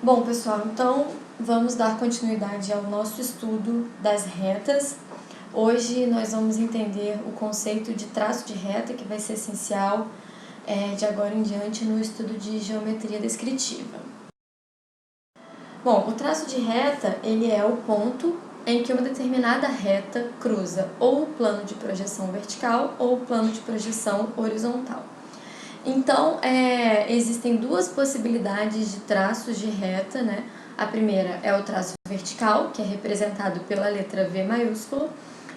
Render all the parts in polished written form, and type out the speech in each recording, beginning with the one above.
Bom, pessoal, então vamos dar continuidade ao nosso estudo das retas. Hoje nós vamos entender o conceito de traço de reta, que vai ser essencial de agora em diante no estudo de geometria descritiva. Bom, o traço de reta, ele é o ponto em que uma determinada reta cruza ou o plano de projeção vertical ou o plano de projeção horizontal. Então, existem duas possibilidades de traços de reta, né? A primeira é o traço vertical, que é representado pela letra V maiúscula,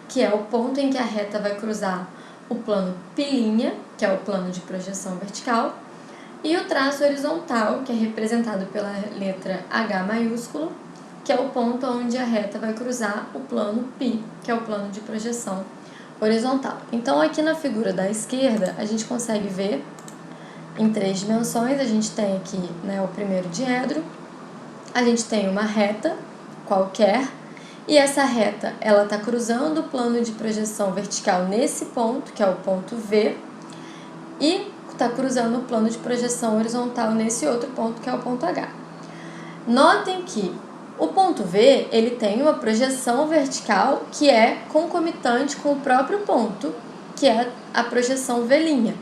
que é o ponto em que a reta vai cruzar o plano π', que é o plano de projeção vertical, e o traço horizontal, que é representado pela letra H maiúscula, que é o ponto onde a reta vai cruzar o plano π, que é o plano de projeção horizontal. Então, aqui na figura da esquerda, a gente consegue ver em 3 dimensões. A gente tem aqui, né, o primeiro diedro, a gente tem uma reta qualquer, e essa reta ela está cruzando o plano de projeção vertical nesse ponto, que é o ponto V, e está cruzando o plano de projeção horizontal nesse outro ponto, que é o ponto H. Notem que o ponto V ele tem uma projeção vertical que é concomitante com o próprio ponto, que é a projeção V'.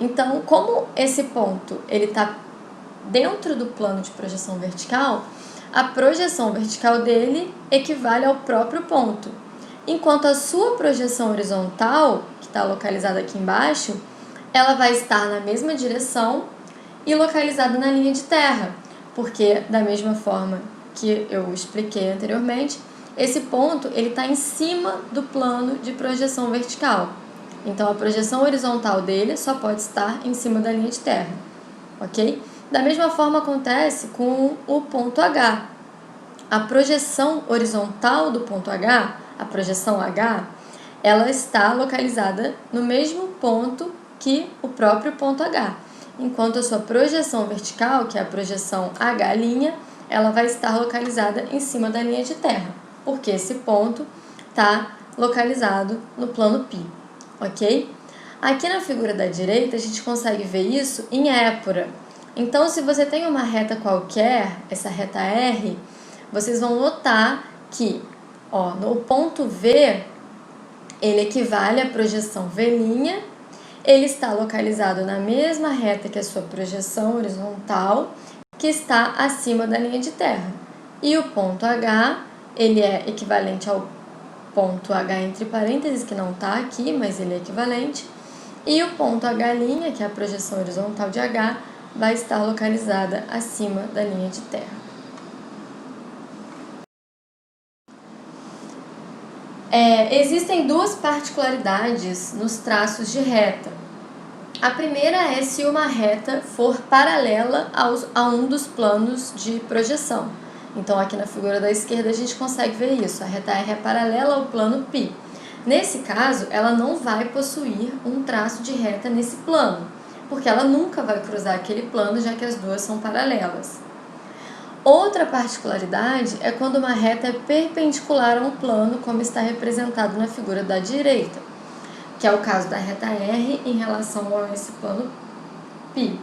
Então, como esse ponto ele está dentro do plano de projeção vertical, a projeção vertical dele equivale ao próprio ponto, enquanto a sua projeção horizontal, que está localizada aqui embaixo, ela vai estar na mesma direção e localizada na linha de terra, porque da mesma forma que eu expliquei anteriormente, esse ponto ele está em cima do plano de projeção vertical. Então, a projeção horizontal dele só pode estar em cima da linha de terra, ok? Da mesma forma acontece com o ponto H. A projeção horizontal do ponto H, a projeção H, ela está localizada no mesmo ponto que o próprio ponto H, enquanto a sua projeção vertical, que é a projeção H', ela vai estar localizada em cima da linha de terra, porque esse ponto está localizado no plano π, ok? Aqui na figura da direita, a gente consegue ver isso em épura. Então, se você tem uma reta qualquer, essa reta R, vocês vão notar que no ponto V, ele equivale à projeção V', ele está localizado na mesma reta que a sua projeção horizontal, que está acima da linha de terra. E o ponto H, ele é equivalente ao ponto H entre parênteses, que não está aqui, mas ele é equivalente. E o ponto H', que é a projeção horizontal de H, vai estar localizada acima da linha de terra. Existem duas particularidades nos traços de reta. A primeira é se uma reta for paralela a um dos planos de projeção. Então, aqui na figura da esquerda a gente consegue ver isso. A reta R é paralela ao plano π. Nesse caso, ela não vai possuir um traço de reta nesse plano, porque ela nunca vai cruzar aquele plano, já que as duas são paralelas. Outra particularidade é quando uma reta é perpendicular a um plano, como está representado na figura da direita, que é o caso da reta R em relação a esse plano π.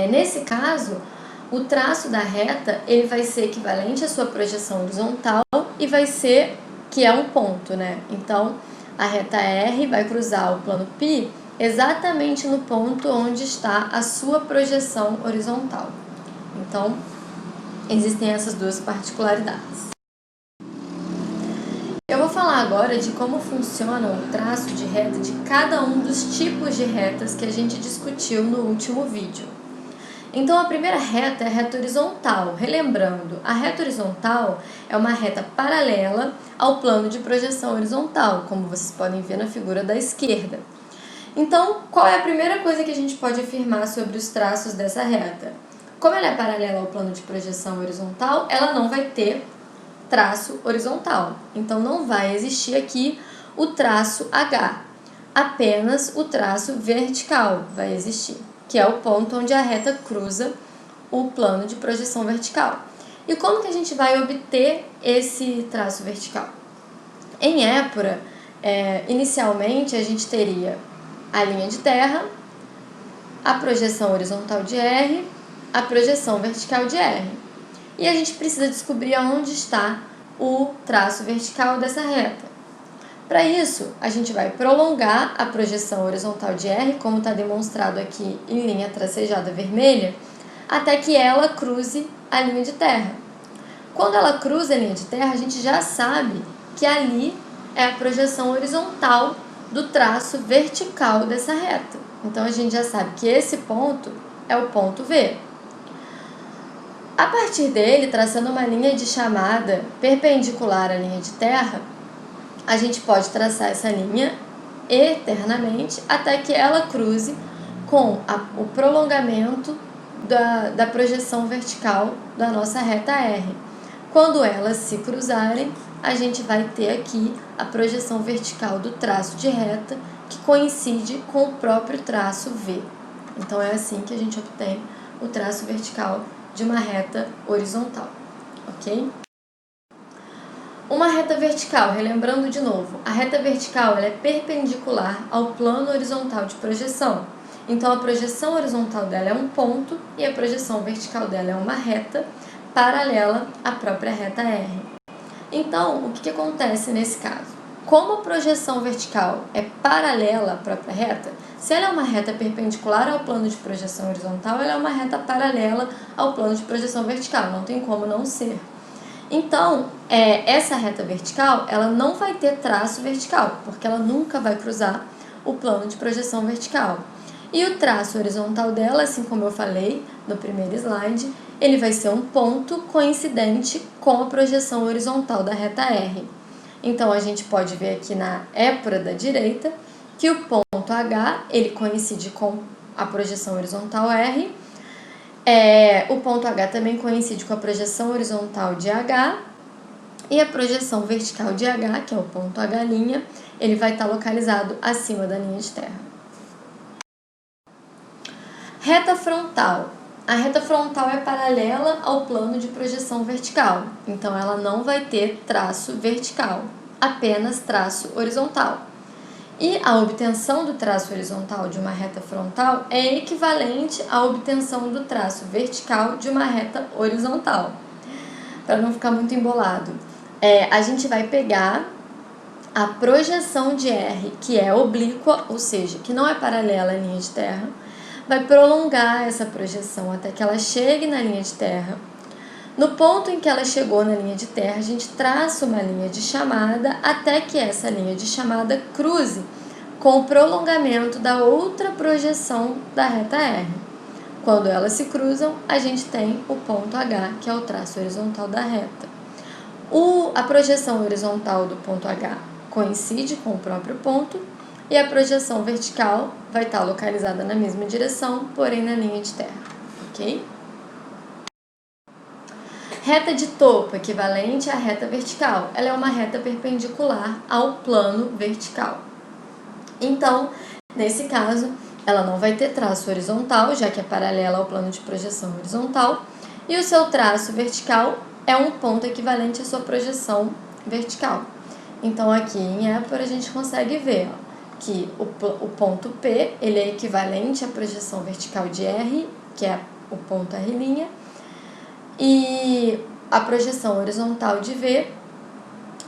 Nesse caso, o traço da reta ele vai ser equivalente à sua projeção horizontal e vai ser que é um ponto, né? Então, a reta R vai cruzar o plano π exatamente no ponto onde está a sua projeção horizontal. Então, existem essas duas particularidades. Eu vou falar agora de como funciona o traço de reta de cada um dos tipos de retas que a gente discutiu no último vídeo. Então, a primeira reta é a reta horizontal. Relembrando, a reta horizontal é uma reta paralela ao plano de projeção horizontal, como vocês podem ver na figura da esquerda. Então, qual é a primeira coisa que a gente pode afirmar sobre os traços dessa reta? Como ela é paralela ao plano de projeção horizontal, ela não vai ter traço horizontal. Então, não vai existir aqui o traço H, apenas o traço vertical vai existir, que é o ponto onde a reta cruza o plano de projeção vertical. E como que a gente vai obter esse traço vertical? Em épura, inicialmente a gente teria a linha de terra, a projeção horizontal de R, a projeção vertical de R. e a gente precisa descobrir aonde está o traço vertical dessa reta. Para isso, a gente vai prolongar a projeção horizontal de R, como está demonstrado aqui em linha tracejada vermelha, até que ela cruze a linha de terra. Quando ela cruza a linha de terra, a gente já sabe que ali é a projeção horizontal do traço vertical dessa reta. Então, a gente já sabe que esse ponto é o ponto V. A partir dele, traçando uma linha de chamada perpendicular à linha de terra, a gente pode traçar essa linha eternamente até que ela cruze com o prolongamento da projeção vertical da nossa reta R. Quando elas se cruzarem, a gente vai ter aqui a projeção vertical do traço de reta, que coincide com o próprio traço V. Então, é assim que a gente obtém o traço vertical de uma reta horizontal, ok? Uma reta vertical, relembrando de novo, a reta vertical ela é perpendicular ao plano horizontal de projeção. Então, a projeção horizontal dela é um ponto e a projeção vertical dela é uma reta paralela à própria reta R. Então, o que acontece nesse caso? Como a projeção vertical é paralela à própria reta, se ela é uma reta perpendicular ao plano de projeção horizontal, ela é uma reta paralela ao plano de projeção vertical, não tem como não ser. Então, essa reta vertical, ela não vai ter traço vertical, porque ela nunca vai cruzar o plano de projeção vertical. E o traço horizontal dela, assim como eu falei no primeiro slide, ele vai ser um ponto coincidente com a projeção horizontal da reta R. Então, a gente pode ver aqui na épura da direita que o ponto H, ele coincide com a projeção horizontal R. O ponto H também coincide com a projeção horizontal de H. E a projeção vertical de H, que é o ponto H', ele vai estar localizado acima da linha de terra. Reta frontal. A reta frontal é paralela ao plano de projeção vertical, então ela não vai ter traço vertical, apenas traço horizontal. E a obtenção do traço horizontal de uma reta frontal é equivalente à obtenção do traço vertical de uma reta horizontal. Para não ficar muito embolado, a gente vai pegar a projeção de R, que é oblíqua, ou seja, que não é paralela à linha de terra, vai prolongar essa projeção até que ela chegue na linha de terra. No ponto em que ela chegou na linha de terra, a gente traça uma linha de chamada até que essa linha de chamada cruze com o prolongamento da outra projeção da reta R. Quando elas se cruzam, a gente tem o ponto H, que é o traço horizontal da reta. A projeção horizontal do ponto H coincide com o próprio ponto, e a projeção vertical vai estar localizada na mesma direção, porém na linha de terra, ok? Reta de topo, equivalente à reta vertical. Ela é uma reta perpendicular ao plano vertical. Então, nesse caso, ela não vai ter traço horizontal, já que é paralela ao plano de projeção horizontal, e o seu traço vertical é um ponto equivalente à sua projeção vertical. Então, aqui em épura, a gente consegue ver, que o ponto P ele é equivalente à projeção vertical de R, que é o ponto R', e a projeção horizontal de V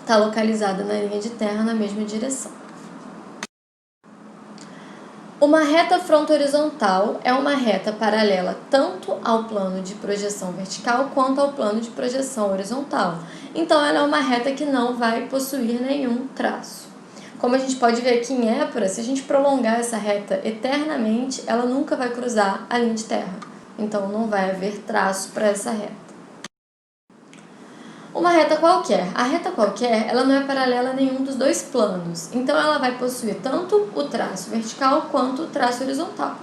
está localizada na linha de terra na mesma direção. Uma reta fronto-horizontal é uma reta paralela tanto ao plano de projeção vertical quanto ao plano de projeção horizontal. Então, ela é uma reta que não vai possuir nenhum traço. Como a gente pode ver aqui em épura, se a gente prolongar essa reta eternamente, ela nunca vai cruzar a linha de terra. Então, não vai haver traço para essa reta. Uma reta qualquer. A reta qualquer, ela não é paralela a nenhum dos dois planos. Então, ela vai possuir tanto o traço vertical quanto o traço horizontal.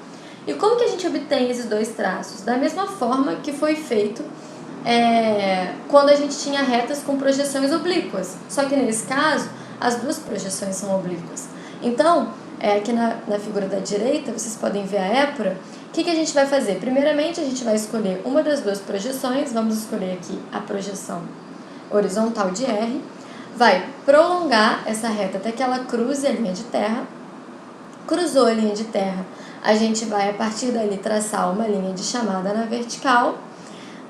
E como que a gente obtém esses dois traços? Da mesma forma que foi feito quando a gente tinha retas com projeções oblíquas. Só que nesse caso, as duas projeções são oblíquas. Então, aqui na figura da direita, vocês podem ver a épura. O que a gente vai fazer? Primeiramente, a gente vai escolher uma das duas projeções. Vamos escolher aqui a projeção horizontal de R. Vai prolongar essa reta até que ela cruze a linha de terra. Cruzou a linha de terra, a gente vai, a partir dali, traçar uma linha de chamada na vertical.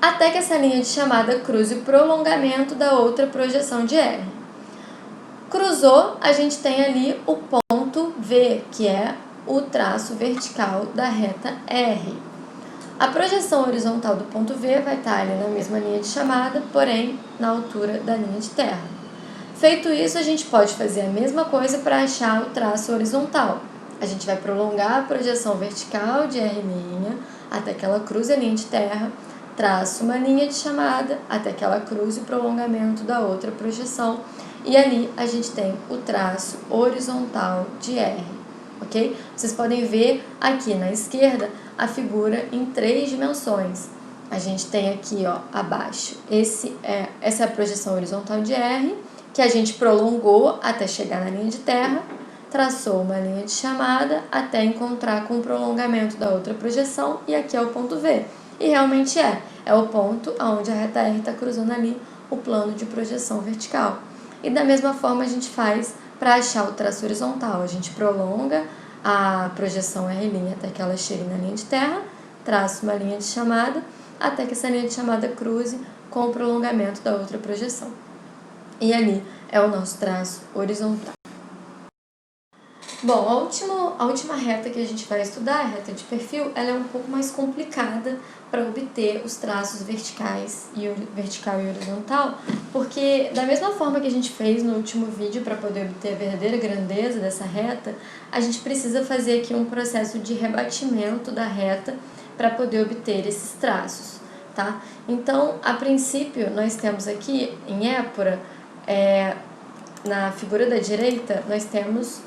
até que essa linha de chamada cruze o prolongamento da outra projeção de R. Cruzou, a gente tem ali o ponto V, que é o traço vertical da reta R. A projeção horizontal do ponto V vai estar ali na mesma linha de chamada, porém na altura da linha de terra. Feito isso, a gente pode fazer a mesma coisa para achar o traço horizontal. A gente vai prolongar a projeção vertical de R' até que ela cruze a linha de terra, traço uma linha de chamada até que ela cruze o prolongamento da outra projeção e ali a gente tem o traço horizontal de R, ok? Vocês podem ver aqui na esquerda a figura em 3 dimensões. A gente tem aqui, ó, abaixo, essa é a projeção horizontal de R, que a gente prolongou até chegar na linha de terra, traçou uma linha de chamada até encontrar com o prolongamento da outra projeção, e aqui é o ponto V. E realmente é o ponto onde a reta R está cruzando ali o plano de projeção vertical. E da mesma forma a gente faz para achar o traço horizontal. A gente prolonga a projeção R' até que ela chegue na linha de terra, traça uma linha de chamada até que essa linha de chamada cruze com o prolongamento da outra projeção. E ali é o nosso traço horizontal. Bom, a última reta que a gente vai estudar, a reta de perfil, ela é um pouco mais complicada para obter os traços vertical e horizontal, porque da mesma forma que a gente fez no último vídeo para poder obter a verdadeira grandeza dessa reta, a gente precisa fazer aqui um processo de rebatimento da reta para poder obter esses traços, tá? Então, a princípio, nós temos aqui em épora, na figura da direita, nós temos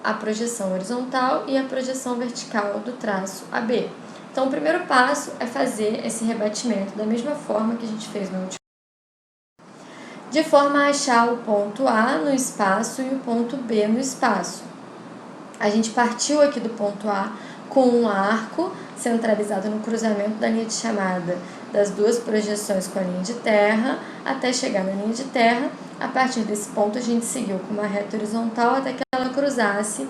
a projeção horizontal e a projeção vertical do traço AB. Então, o primeiro passo é fazer esse rebatimento da mesma forma que a gente fez no último, de forma a achar o ponto A no espaço e o ponto B no espaço. A gente partiu aqui do ponto A com um arco centralizado no cruzamento da linha de chamada das duas projeções com a linha de terra, até chegar na linha de terra. A partir desse ponto, a gente seguiu com uma reta horizontal até que ela cruzasse,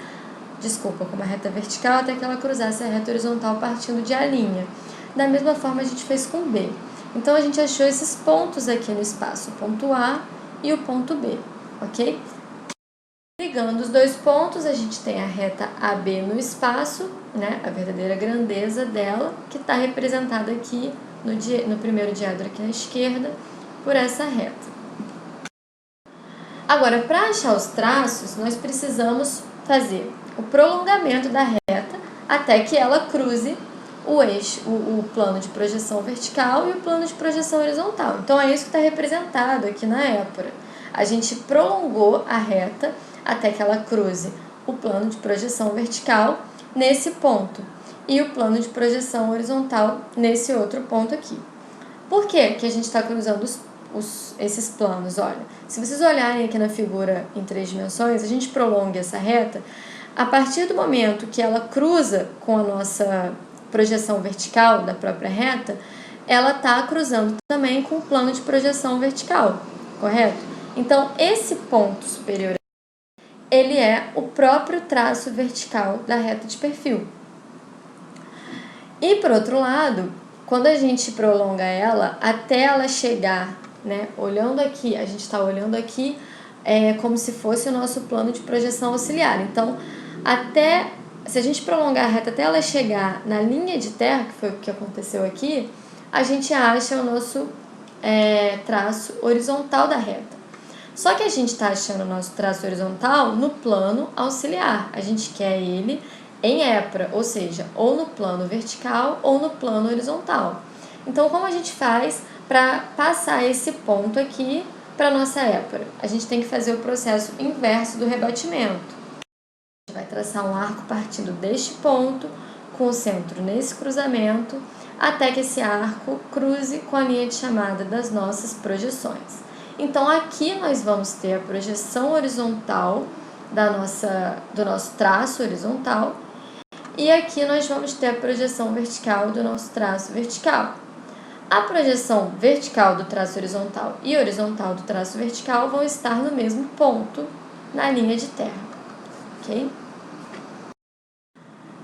com uma reta vertical até que ela cruzasse a reta horizontal partindo de A'. Da mesma forma, a gente fez com B. Então, a gente achou esses pontos aqui no espaço, o ponto A e o ponto B, ok? Ligando os dois pontos, a gente tem a reta AB no espaço, né, a verdadeira grandeza dela, que está representada aqui no primeiro diâmetro aqui à esquerda, por essa reta. Agora, para achar os traços, nós precisamos fazer o prolongamento da reta até que ela cruze o eixo, o plano de projeção vertical e o plano de projeção horizontal. Então, é isso que está representado aqui na épora. A gente prolongou a reta até que ela cruze o plano de projeção vertical nesse ponto e o plano de projeção horizontal nesse outro ponto aqui. Por que que a gente está cruzando esses planos? Olha, se vocês olharem aqui na figura em 3 dimensões, a gente prolonga essa reta a partir do momento que ela cruza com a nossa projeção vertical da própria reta, ela está cruzando também com o plano de projeção vertical, correto? Então, esse ponto superior, ele é o próprio traço vertical da reta de perfil. E, por outro lado, quando a gente prolonga ela até ela chegar, né, olhando aqui, a gente está olhando aqui como se fosse o nosso plano de projeção auxiliar. Então, se a gente prolongar a reta até ela chegar na linha de terra, que foi o que aconteceu aqui, a gente acha o nosso traço horizontal da reta. Só que a gente está achando o nosso traço horizontal no plano auxiliar. A gente quer ele em épora, ou seja, ou no plano vertical ou no plano horizontal. Então, como a gente faz para passar esse ponto aqui para a nossa épora? A gente tem que fazer o processo inverso do rebatimento. A gente vai traçar um arco partindo deste ponto, com o centro nesse cruzamento, até que esse arco cruze com a linha de chamada das nossas projeções. Então, aqui nós vamos ter a projeção horizontal do nosso traço horizontal, e aqui nós vamos ter a projeção vertical do nosso traço vertical. A projeção vertical do traço horizontal e horizontal do traço vertical vão estar no mesmo ponto na linha de terra, ok?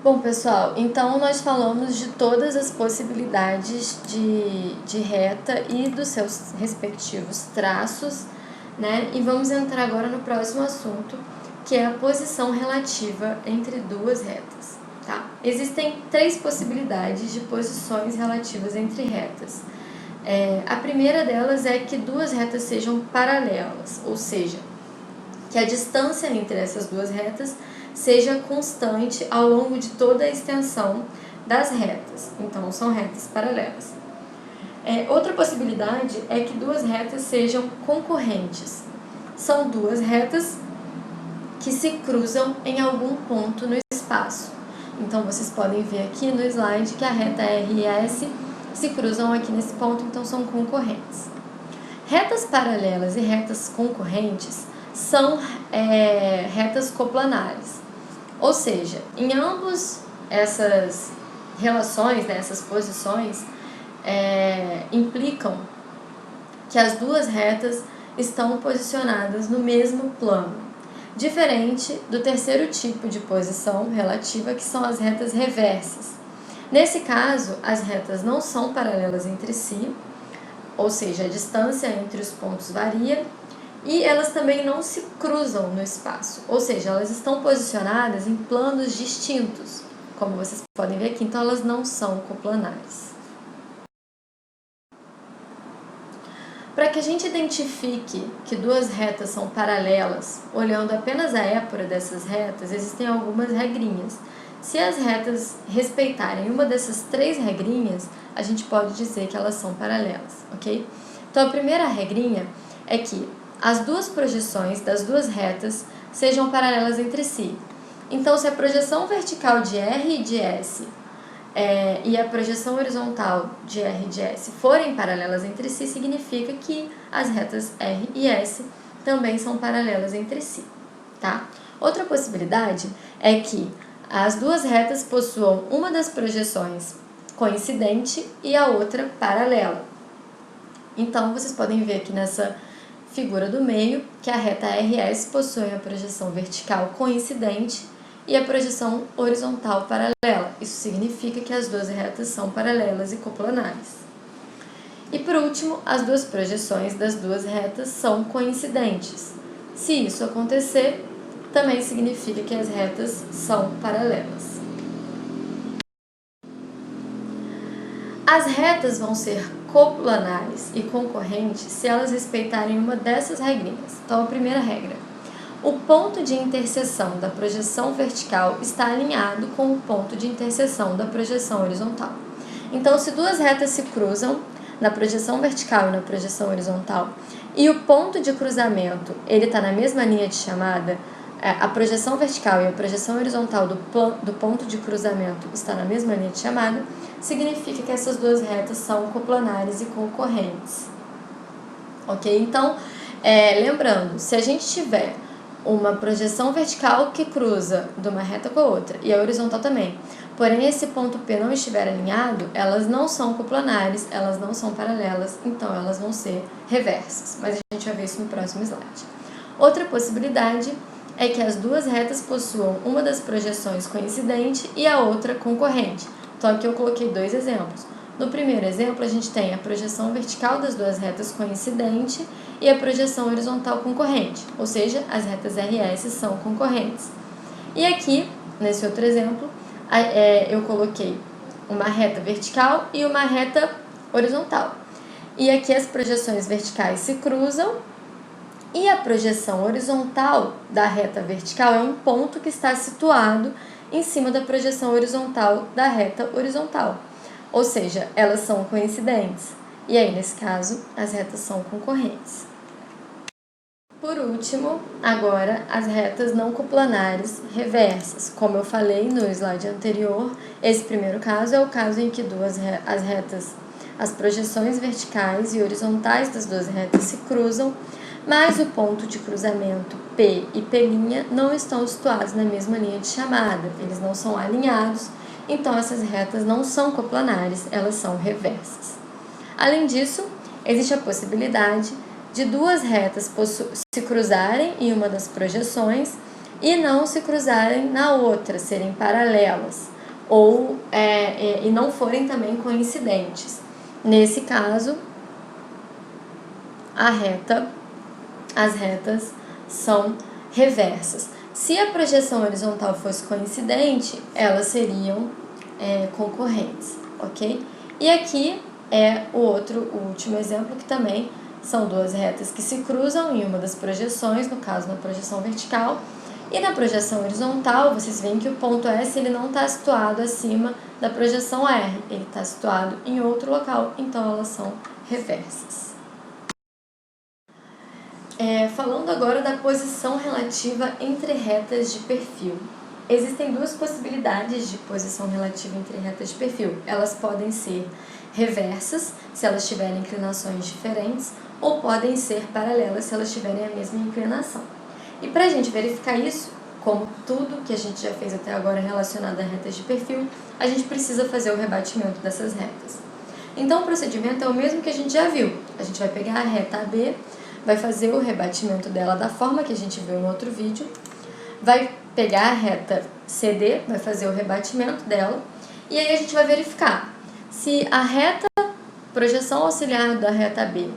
Bom, pessoal, então nós falamos de todas as possibilidades de reta e dos seus respectivos traços, né? E vamos entrar agora no próximo assunto, que é a posição relativa entre duas retas, tá? Existem 3 possibilidades de posições relativas entre retas. A primeira delas é que duas retas sejam paralelas, ou seja, que a distância entre essas duas retas seja constante ao longo de toda a extensão das retas. Então, são retas paralelas. Outra possibilidade é que duas retas sejam concorrentes. São duas retas que se cruzam em algum ponto no espaço. Então, vocês podem ver aqui no slide que a reta R e S se cruzam aqui nesse ponto, então são concorrentes. Retas paralelas e retas concorrentes são retas coplanares. Ou seja, em ambos essas relações, né, essas posições, implicam que as duas retas estão posicionadas no mesmo plano, diferente do terceiro tipo de posição relativa, que são as retas reversas. Nesse caso, as retas não são paralelas entre si, ou seja, a distância entre os pontos varia, e elas também não se cruzam no espaço, ou seja, elas estão posicionadas em planos distintos, como vocês podem ver aqui, então elas não são coplanares. Para que a gente identifique que duas retas são paralelas, olhando apenas a épora dessas retas, existem algumas regrinhas. Se as retas respeitarem uma dessas 3 regrinhas, a gente pode dizer que elas são paralelas, ok? Então, a primeira regrinha é que as duas projeções das duas retas sejam paralelas entre si. Então, se a projeção vertical de R e de S e a projeção horizontal de R e de S forem paralelas entre si, significa que as retas R e S também são paralelas entre si, tá? Outra possibilidade é que as duas retas possuam uma das projeções coincidente e a outra paralela. Então, vocês podem ver aqui nessa figura do meio que a reta RS possui a projeção vertical coincidente e a projeção horizontal paralela. Isso significa que as duas retas são paralelas e coplanares. E por último, as duas projeções das duas retas são coincidentes. Se isso acontecer, também significa que as retas são paralelas. As retas vão ser coplanares e concorrentes se elas respeitarem uma dessas regrinhas. Então, a primeira regra: o ponto de interseção da projeção vertical está alinhado com o ponto de interseção da projeção horizontal. Então, se duas retas se cruzam na projeção vertical e na projeção horizontal e o ponto de cruzamento ele está na mesma linha de chamada, a projeção vertical e a projeção horizontal do ponto de cruzamento está na mesma linha de chamada, significa que essas duas retas são coplanares e concorrentes. Ok? Então, lembrando, se a gente tiver uma projeção vertical que cruza de uma reta com a outra e a horizontal também, porém esse ponto P não estiver alinhado, elas não são coplanares, elas não são paralelas, então elas vão ser reversas. Mas a gente vai ver isso no próximo slide. Outra possibilidade é que as duas retas possuam uma das projeções coincidente e a outra concorrente. Então, aqui eu coloquei 2 exemplos. No primeiro exemplo, a gente tem a projeção vertical das duas retas coincidente e a projeção horizontal concorrente, ou seja, as retas RS são concorrentes. E aqui, nesse outro exemplo, eu coloquei uma reta vertical e uma reta horizontal. E aqui as projeções verticais se cruzam e a projeção horizontal da reta vertical é um ponto que está situado em cima da projeção horizontal da reta horizontal. Ou seja, elas são coincidentes. E aí, nesse caso, as retas são concorrentes. Por último, agora, as retas não coplanares reversas. Como eu falei no slide anterior, esse primeiro caso é o caso em que as projeções verticais e horizontais das duas retas se cruzam, mas o ponto de cruzamento P e P' não estão situados na mesma linha de chamada, eles não são alinhados, então essas retas não são coplanares, elas são reversas. Além disso, existe a possibilidade de duas retas se cruzarem em uma das projeções e não se cruzarem na outra, serem paralelas. e não forem também coincidentes. Nesse caso, as retas são reversas. Se a projeção horizontal fosse coincidente, elas seriam concorrentes, ok? E aqui é o último exemplo, que também são duas retas que se cruzam em uma das projeções, no caso na projeção vertical, e na projeção horizontal, vocês veem que o ponto S ele não está situado acima da projeção R, ele está situado em outro local, então elas são reversas. Falando agora da posição relativa entre retas de perfil. Existem duas possibilidades de posição relativa entre retas de perfil. Elas podem ser reversas, se elas tiverem inclinações diferentes, ou podem ser paralelas, se elas tiverem a mesma inclinação. E para a gente verificar isso, como tudo que a gente já fez até agora relacionado a retas de perfil, a gente precisa fazer o rebatimento dessas retas. Então o procedimento é o mesmo que a gente já viu. A gente vai pegar a reta AB, vai fazer o rebatimento dela da forma que a gente viu no outro vídeo, vai pegar a reta CD, vai fazer o rebatimento dela, e aí a gente vai verificar se a projeção auxiliar da reta B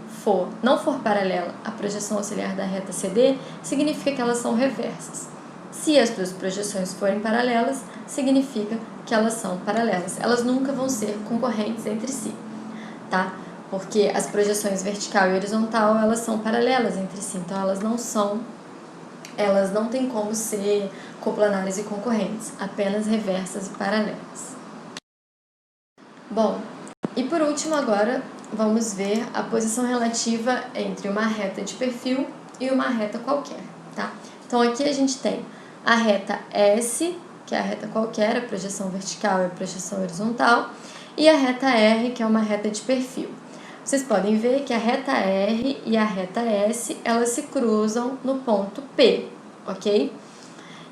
não for paralela à projeção auxiliar da reta CD, significa que elas são reversas. Se as duas projeções forem paralelas, significa que elas são paralelas. Elas nunca vão ser concorrentes entre si, tá? Porque as projeções vertical e horizontal, elas são paralelas entre si, então elas não têm como ser coplanares e concorrentes, apenas reversas e paralelas. Bom, e por último agora vamos ver a posição relativa entre uma reta de perfil e uma reta qualquer, tá? Então aqui a gente tem a reta S, que é a reta qualquer, a projeção vertical e a projeção horizontal, e a reta R, que é uma reta de perfil. Vocês podem ver que a reta R e a reta S, elas se cruzam no ponto P, ok?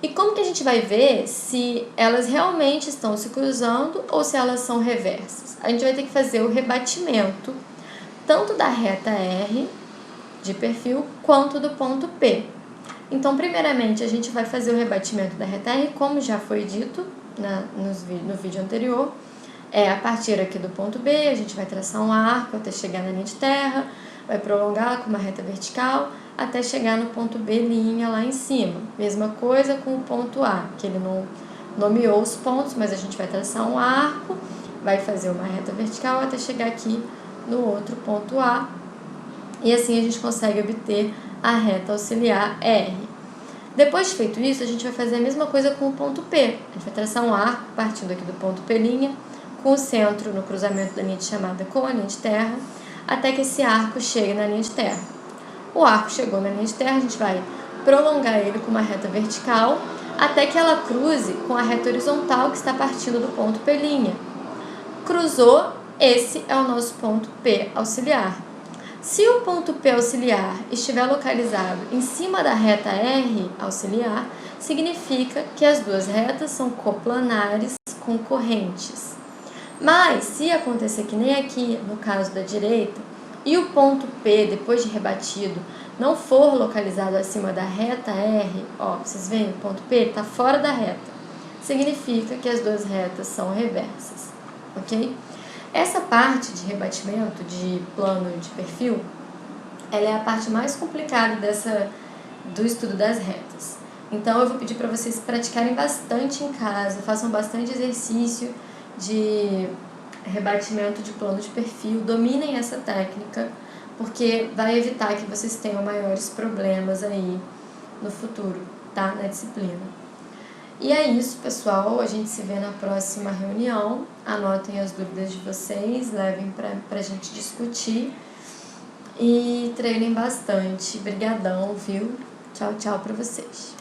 E como que a gente vai ver se elas realmente estão se cruzando ou se elas são reversas? A gente vai ter que fazer o rebatimento tanto da reta R de perfil quanto do ponto P. Então, primeiramente, a gente vai fazer o rebatimento da reta R, como já foi dito no vídeo anterior. A partir aqui do ponto B, a gente vai traçar um arco até chegar na linha de terra, vai prolongar com uma reta vertical até chegar no ponto B' lá em cima. Mesma coisa com o ponto A, que ele não nomeou os pontos, mas a gente vai traçar um arco, vai fazer uma reta vertical até chegar aqui no outro ponto A, e assim a gente consegue obter a reta auxiliar R. Depois de feito isso, a gente vai fazer a mesma coisa com o ponto P. A gente vai traçar um arco partindo aqui do ponto P', com o centro no cruzamento da linha de chamada com a linha de terra, até que esse arco chegue na linha de terra. O arco chegou na linha de terra, a gente vai prolongar ele com uma reta vertical, até que ela cruze com a reta horizontal que está partindo do ponto P'. Cruzou, esse é o nosso ponto P auxiliar. Se o ponto P auxiliar estiver localizado em cima da reta R auxiliar, significa que as duas retas são coplanares concorrentes. Mas, se acontecer que nem aqui, no caso da direita, e o ponto P, depois de rebatido, não for localizado acima da reta R, vocês veem, o ponto P está fora da reta, significa que as duas retas são reversas, ok? Essa parte de rebatimento de plano de perfil, ela é a parte mais complicada do estudo das retas. Então, eu vou pedir para vocês praticarem bastante em casa, façam bastante exercício de rebatimento de plano de perfil, dominem essa técnica, porque vai evitar que vocês tenham maiores problemas aí no futuro, tá? Na disciplina. E é isso, pessoal, a gente se vê na próxima reunião, anotem as dúvidas de vocês, levem pra gente discutir e treinem bastante. Brigadão, viu? Tchau, tchau pra vocês.